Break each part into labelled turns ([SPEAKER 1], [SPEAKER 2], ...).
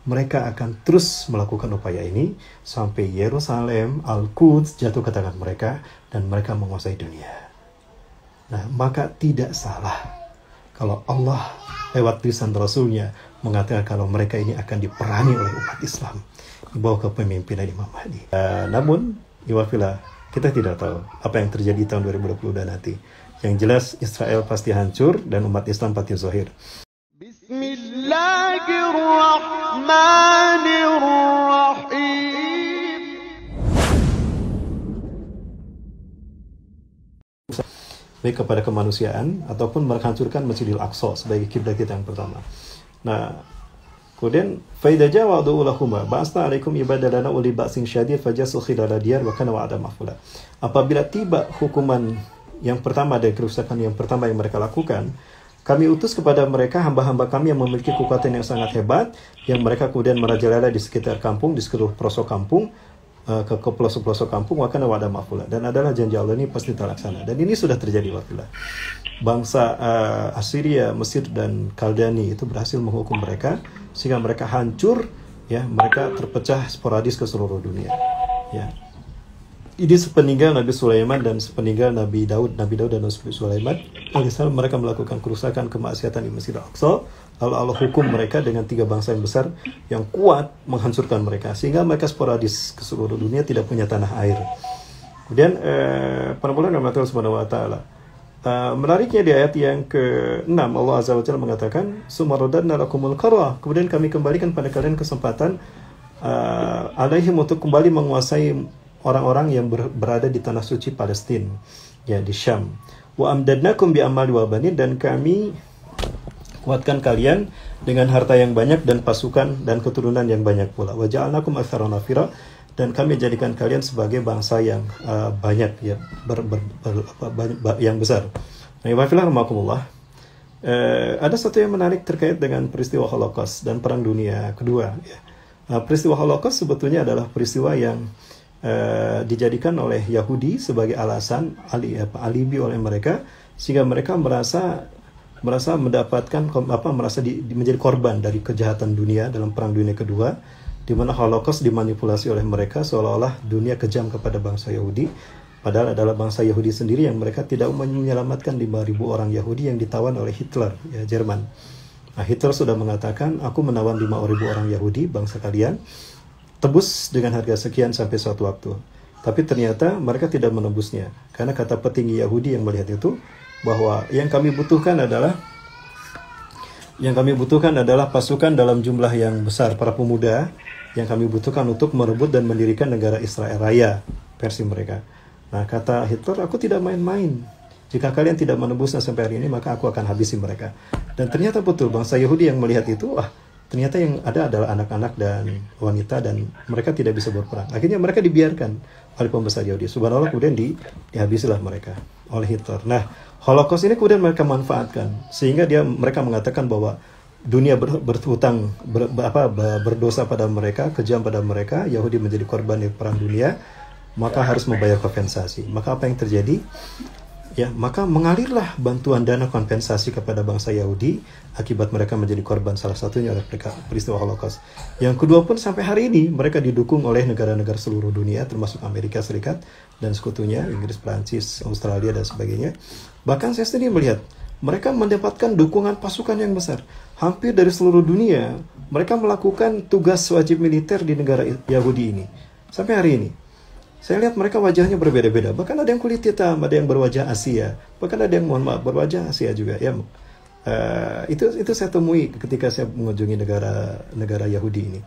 [SPEAKER 1] mereka akan terus melakukan upaya ini sampai Yerusalem, Al-Quds jatuh ke tangan mereka dan mereka menguasai dunia. Nah, maka tidak salah kalau Allah lewat lisan Rasulnya mengatakan kalau mereka ini akan diperangi oleh umat Islam di bawah kepemimpinan Imam Mahdi. Namun, iwafillah, kita tidak tahu apa yang terjadi tahun 2022 nanti. Yang jelas Israel pasti hancur dan umat Islam pasti zahir. Bismillahirrahmanirrahim. Baik kepada kemanusiaan ataupun menghancurkan Masjidil Aqsa sebagai kiblat kita yang pertama. Nah, kemudian faida jawadu lahuma ba'asna alaikum ibadalana uli ba'sin syadid fajasu khilala diyar wa kana wa'ada mafula. Apabila tiba hukuman yang pertama dari kerusakan yang pertama yang mereka lakukan, kami utus kepada mereka hamba-hamba kami yang memiliki kekuatan yang sangat hebat, yang mereka kemudian merajalela di sekitar kampung, di seluruh pelosok kampung, ke pelosok-pelosok kampung, wa kana wa'ada mafula. Dan adalah janji Allah ini pasti terlaksana. Dan ini sudah terjadi wakillah. Bangsa Assyria, Mesir dan Kaldani itu berhasil menghukum mereka sehingga mereka hancur, ya, mereka terpecah sporadis ke seluruh dunia, ya. Ini sepeninggal Nabi Sulaiman dan sepeninggal Nabi Daud dan Nabi Sulaiman alaihissalam, mereka melakukan kerusakan, kemaksiatan di Masjid Al-Aqsa. Lalu Allah hukum mereka dengan 3 bangsa yang besar yang kuat menghancurkan mereka sehingga mereka sporadis ke seluruh dunia, tidak punya tanah air. Kemudian para ulama Allah Subhanahu wa taala, menariknya di ayat yang ke-6 Allah Azza wa Jalla mengatakan sumaradadna lakumul qarra, kemudian kami kembalikan pada kalian kesempatan alaihim untuk kembali menguasai orang-orang yang berada di tanah suci Palestina, ya, di Syam. Wa amdadnakum bi amwali wa banin, dan kami kuatkan kalian dengan harta yang banyak dan pasukan dan keturunan yang banyak pula. Wa ja'alnakum aktsara nafira, dan kami jadikan kalian sebagai bangsa yang banyak, ya, yang besar. Nah, wafillah rahmakumullah. Ada satu yang menarik terkait dengan peristiwa Holocaust dan Perang Dunia Kedua, ya. Peristiwa Holocaust sebetulnya adalah peristiwa yang dijadikan oleh Yahudi sebagai alasan alibi oleh mereka sehingga mereka merasa mendapatkan menjadi korban dari kejahatan dunia dalam Perang Dunia Kedua, di mana Holocaust dimanipulasi oleh mereka seolah-olah dunia kejam kepada bangsa Yahudi, padahal adalah bangsa Yahudi sendiri yang mereka tidak menyelamatkan 5.000 orang Yahudi yang ditawan oleh Hitler, ya, Jerman. Nah, Hitler sudah mengatakan, aku menawan 5.000 orang Yahudi bangsa kalian, tebus dengan harga sekian sampai suatu waktu. Tapi ternyata mereka tidak menebusnya, karena kata petinggi Yahudi yang melihat itu bahwa yang kami butuhkan adalah pasukan dalam jumlah yang besar, para pemuda yang kami butuhkan untuk merebut dan mendirikan negara Israel Raya, versi mereka. Nah, kata Hitler, aku tidak main-main. Jika kalian tidak menebusnya sampai hari ini, maka aku akan habisi mereka. Dan ternyata betul, bangsa Yahudi yang melihat itu, ternyata yang ada adalah anak-anak dan wanita dan mereka tidak bisa berperang. Akhirnya mereka dibiarkan oleh pembesar Yahudi. Subhanallah, kemudian dihabisilah mereka oleh Hitler. Nah, Holocaust ini kemudian mereka manfaatkan sehingga mereka mengatakan bahwa dunia berdosa pada mereka, kejam pada mereka, Yahudi menjadi korban di perang dunia, maka harus membayar kompensasi. Maka apa yang terjadi? Ya, maka mengalirlah bantuan dana kompensasi kepada bangsa Yahudi akibat mereka menjadi korban salah satunya oleh peristiwa Holocaust. Yang kedua pun sampai hari ini mereka didukung oleh negara-negara seluruh dunia termasuk Amerika Serikat dan sekutunya, Inggris, Prancis, Australia dan sebagainya. Bahkan saya sendiri melihat mereka mendapatkan dukungan pasukan yang besar. Hampir dari seluruh dunia mereka melakukan tugas wajib militer di negara Yahudi ini sampai hari ini. Saya lihat mereka wajahnya berbeda-beda. Bahkan ada yang kulit hitam, ada yang berwajah Asia. Bahkan ada yang, mohon maaf, berwajah Asia juga. Ya, itu saya temui ketika saya mengunjungi negara Yahudi ini.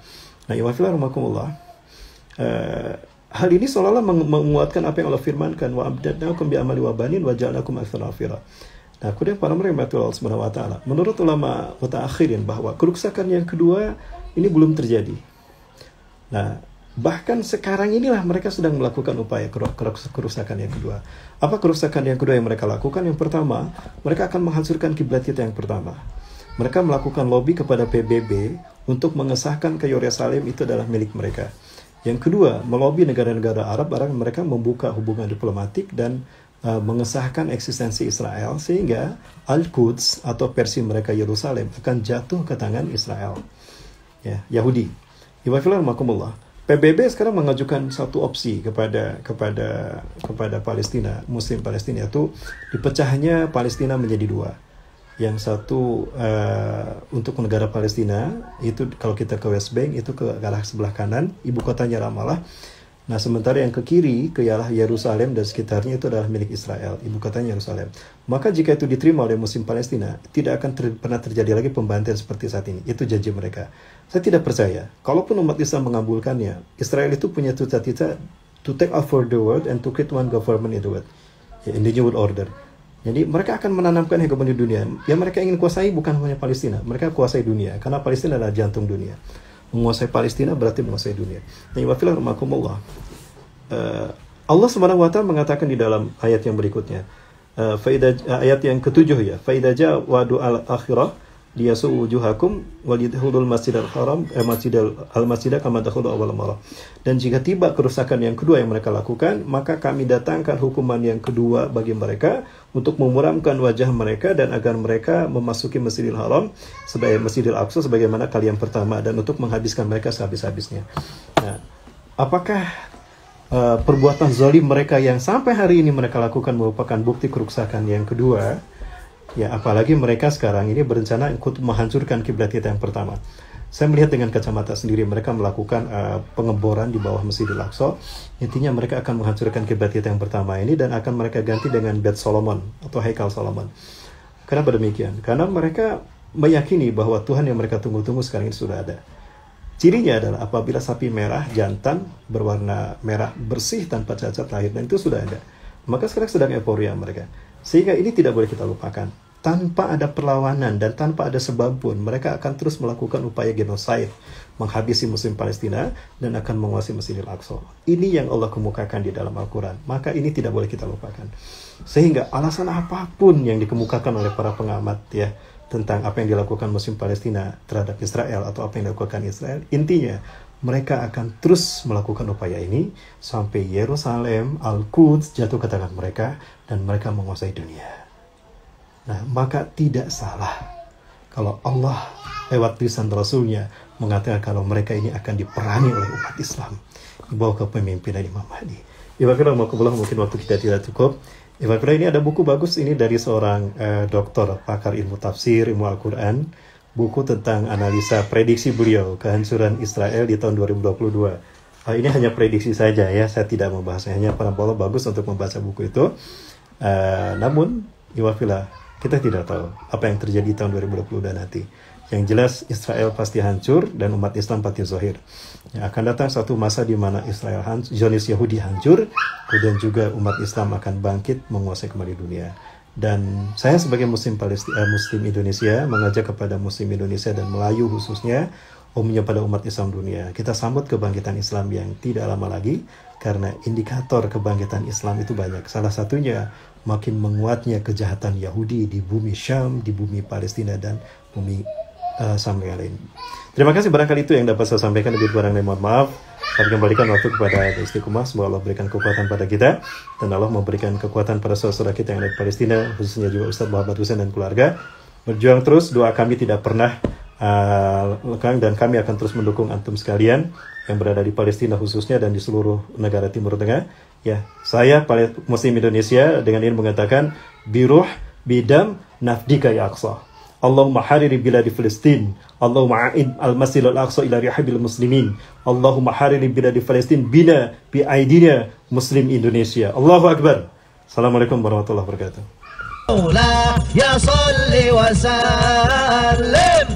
[SPEAKER 1] Nah, iwafillah rahmakumullah. Hal ini seolah-olah menguatkan apa yang Allah firmankan. Wa abdadnakum bi amali wa banin wa ja'alnakum aktsara nafira. Nah, kemudian para Allah Subhanahu wa taala, menurut ulama mutaakhirin bahwa kerusakan yang kedua ini belum terjadi. Nah, bahkan sekarang inilah mereka sedang melakukan upaya kerusakan yang kedua. Apa kerusakan yang kedua yang mereka lakukan? Yang pertama, mereka akan menghancurkan kiblat kita yang pertama. Mereka melakukan lobby kepada PBB untuk mengesahkan ke Yerusalem itu adalah milik mereka. Yang kedua, melobi negara-negara Arab agar mereka membuka hubungan diplomatik dan mengesahkan eksistensi Israel sehingga Al-Quds atau versi mereka Yerusalem akan jatuh ke tangan Israel. ya, Yahudi. Iwafillah, PBB sekarang mengajukan satu opsi kepada Palestina, Muslim Palestina, itu dipecahnya Palestina menjadi dua. Yang satu untuk negara Palestina itu kalau kita ke West Bank itu ke arah sebelah kanan, ibu kotanya Ramallah. Nah, sementara yang ke kiri, ke arah Yerusalem dan sekitarnya itu adalah milik Israel, ibu kotanya Yerusalem. Maka jika itu diterima oleh Muslim Palestina, tidak akan pernah terjadi lagi pembantaian seperti saat ini. Itu janji mereka. Saya tidak percaya. Kalaupun umat Islam mengabulkannya, Israel itu punya cita-cita to take over the world and to create one government in the world, in the new world order. Jadi mereka akan menanamkan hegemoni dunia. Yang mereka ingin kuasai bukan hanya Palestina, mereka kuasai dunia, karena Palestina adalah jantung dunia. Menguasai Palestina berarti menguasai dunia. Nah, wafilah rahmakumullah. Allah Subhanahu wa taala mengatakan di dalam ayat yang berikutnya, ayat yang ketujuh ya, fa idza jaa wa'du al-akhirah liyasu wujuhakum walidkhulul masjidal haram masjida kama dakhulu awwal marrah. Dan jika tiba kerusakan yang kedua yang mereka lakukan, maka kami datangkan hukuman yang kedua bagi mereka untuk memuramkan wajah mereka dan agar mereka memasuki Masjidil Haram sebagai Masjidil Aqsa sebagaimana kali yang pertama, dan untuk menghabiskan mereka sehabis-habisnya. Nah, apakah perbuatan zalim mereka yang sampai hari ini mereka lakukan merupakan bukti kerusakan yang kedua? Ya, apalagi mereka sekarang ini berencana ikut menghancurkan kiblat kita yang pertama. Saya melihat dengan kacamata sendiri mereka melakukan pengeboran di bawah Masjidil Aqsa. Intinya mereka akan menghancurkan kiblat kita yang pertama ini dan akan mereka ganti dengan Bait Solomon atau Haikal Solomon. Kenapa demikian? Karena mereka meyakini bahwa Tuhan yang mereka tunggu-tunggu sekarang ini sudah ada. Cirinya adalah apabila sapi merah jantan berwarna merah bersih tanpa cacat lahir, dan itu sudah ada. Maka sekarang sedang euforia mereka. Sehingga ini tidak boleh kita lupakan. Tanpa ada perlawanan dan tanpa ada sebab pun, mereka akan terus melakukan upaya genosid, menghabisi Muslim Palestina dan akan menguasai Masjidil Aqsa. Ini yang Allah kemukakan di dalam Al-Quran. Maka ini tidak boleh kita lupakan. Sehingga alasan apapun yang dikemukakan oleh para pengamat ya tentang apa yang dilakukan Muslim Palestina terhadap Israel atau apa yang dilakukan Israel, intinya mereka akan terus melakukan upaya ini sampai Yerusalem, Al-Quds jatuh ke tangan mereka dan mereka menguasai dunia. Nah, maka tidak salah kalau Allah lewat lisan Rasulnya mengatakan kalau mereka ini akan diperangi oleh umat Islam di bawah kepemimpinan Imam Mahdi. Ibaratnya mungkin waktu kita tidak cukup. Ibaratnya ini ada buku bagus ini dari seorang doktor pakar ilmu tafsir, ilmu Al-Quran, buku tentang analisa prediksi beliau kehancuran Israel di tahun 2022. Ini hanya prediksi saja ya, saya tidak membahasnya, hanya para bola bagus untuk membaca buku itu. Namun, iwafilah, kita tidak tahu apa yang terjadi tahun 2022 nanti. Yang jelas Israel pasti hancur dan umat Islam pasti zahir. Akan datang satu masa di mana Israel hancur, Zionis Yahudi hancur, kemudian juga umat Islam akan bangkit menguasai kembali dunia. Dan saya sebagai Muslim Indonesia mengajak kepada Muslim Indonesia dan Melayu khususnya, umumnya pada umat Islam dunia, kita sambut kebangkitan Islam yang tidak lama lagi, karena indikator kebangkitan Islam itu banyak. Salah satunya makin menguatnya kejahatan Yahudi di bumi Syam, di bumi Palestina, dan bumi sampai yang lain. Terima kasih, barangkali itu yang dapat saya sampaikan. Lebih kurang mohon maaf. Kami kembalikan waktu kepada Istiqomah. Semoga Allah berikan kekuatan pada kita dan Allah memberikan kekuatan pada saudara kita yang ada di Palestina, khususnya juga Ustaz Muhammad Hussein dan keluarga. Berjuang terus, doa kami tidak pernah lekang, dan kami akan terus mendukung antum sekalian yang berada di Palestina khususnya dan di seluruh negara Timur Tengah. Ya, saya Muslim Indonesia dengan ini mengatakan biruh bidam nafdika ya Aqsa. Allahumma hariri biladi Filistin. Allahumma a'id al-masjid al-aqsa ila rihabil muslimin. Allahumma hariri biladi Filistin bina bi aidina Muslim Indonesia. Allahu Akbar. Assalamualaikum warahmatullahi wabarakatuh. Ya salli wa sallim